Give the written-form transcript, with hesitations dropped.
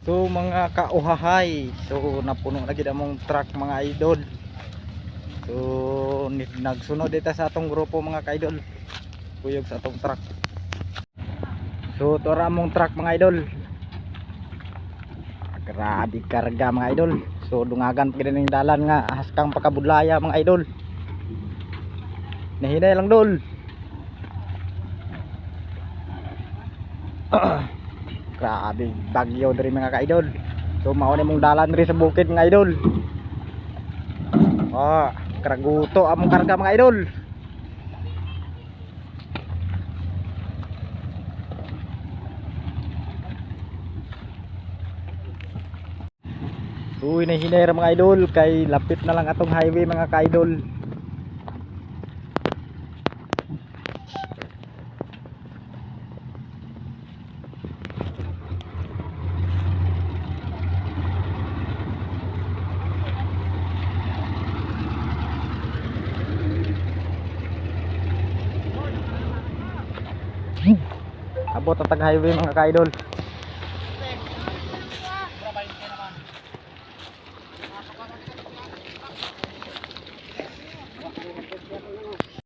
So mga kauhahay, so napuno na gid among truck mga idol. So nagsunod dito sa atong grupo mga ka-idol. Kuyog sa atong truck. So tora among truck mga idol. Grabe karga mga idol. So dungagan pa gid ning dalan nga haskang pakabudlaya mga idol. Nahinay lang dol. Grabe bagyo diri mga ka-idol. So mao ni mong dalan diri sa bukid mga idol. Karaguto among karga mga idol. So hinay-hinay ra mga idol kay lapit na lang atong highway mga ka-idol. Abot ang tag highway mga ka-idol.